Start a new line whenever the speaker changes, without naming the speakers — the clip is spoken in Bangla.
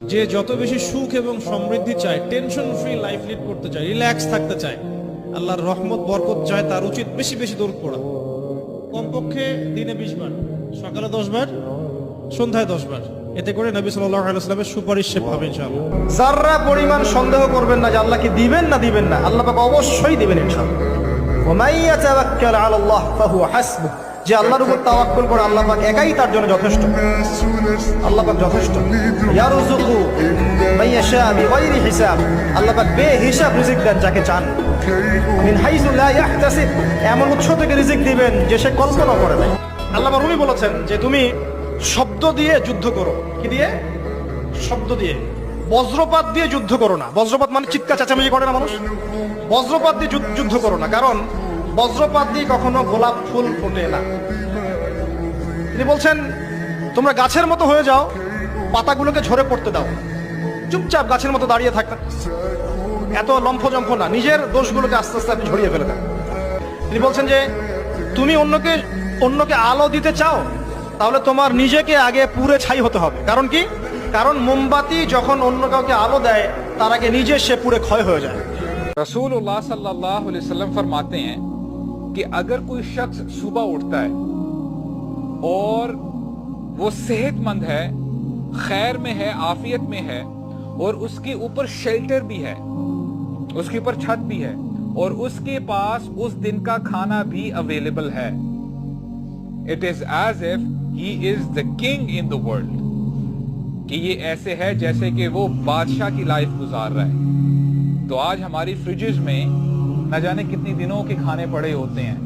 যে যত বেশি সুখ এবং সমৃদ্ধি চায়, টেনশন ফ্রি লাইফ লিড করতে চায়, রিল্যাক্স থাকতে চায়, আল্লাহর রহমত বরকত চায়, তার উচিত বেশি বেশি দরুদ পড়া। কমপক্ষে দিনে 20 বার, সকালে 10 বার, সন্ধ্যায় 10 বার। এতে করে নবী সাল্লাল্লাহু আলাইহি ওয়াসাল্লামের সুপারিশ সে পাবে ইনশাআল্লাহ।
যারা পরিমাণ সন্দেহ করবেন না যে আল্লাহ কি দিবেন না দিবেন না, আল্লাহ পাক অবশ্যই দিবেন ইনশাআল্লাহ। ওয়া মান ইয়াতাওয়াক্কাল আলা আল্লাহ ফাহুয়া হাসবুহ, যে আল্লাহর উপর তাওয়াক্কুল করে আল্লাহ পাক একাই তার জন্য যথেষ্ট। আল্লাহ পাক যথেষ্ট। ইয়ারযুকু মান ইয়াশা বিগাইরি হিসাব, আল্লাহ পাক বেহিসাব রিজিক দেন যাকে চান। মিন হাইসু লা ইয়াহতাসিব, এমন উৎস থেকে রিজিক দিবেন যে সে কল্পনা করে নাই। আল্লামা রুমি বলেছেন যে তুমি শব্দ দিয়ে যুদ্ধ করো। কি দিয়ে? শব্দ দিয়ে। বজ্রপাত দিয়ে যুদ্ধ করো না। বজ্রপাত মানে চিৎকার চেঁচামেচি করে না মানুষ, বজ্রপাত দিয়ে যুদ্ধ করো না, কারণ বজ্রপাত দিয়ে কখনো গোলাপ ফুল ফোটে না। তিনি বলছেন তোমরা গাছের মতো হয়ে যাও, পাতাগুলোকে ঝরে পড়তে দাও, চুপচাপ গাছের মতো দাঁড়িয়ে থাকতে, এত লম্ফজম্ফ না, নিজের দোষগুলোকে আস্তে আস্তে আপনি ঝরিয়ে ফেলে দেন। তিনি বলছেন যে তুমি অন্যকে আলো দিতে চাও, তাহলে তোমার নিজেকে আগে পুড়ে ছাই হতে হবে। কারণ কি? কারণ মোমবাতি যখন অন্য কাউকে আলো দেয় তার আগে নিজে সে পুড়ে ক্ষয় হয়ে যায়।
रसूलुल्लाह सल्लल्लाहु अलैहि वसल्लम फरमाते हैं कि अगर कोई शख्स सुबह उठता है और वो सेहतमंद है, खैर में है, आफियत में है, और उसके ऊपर शेल्टर भी है, उसके ऊपर छत भी है, और उसके पास उस दिन का खाना भी अवेलेबल है, it is as if he is the king in the world, कि ये ऐसे है जैसे कि वो बादशाह की लाइफ गुजार रहा है। तो आज हमारी फ्रिजेस में न जाने कितनी दिनों के खाने पड़े होते हैं।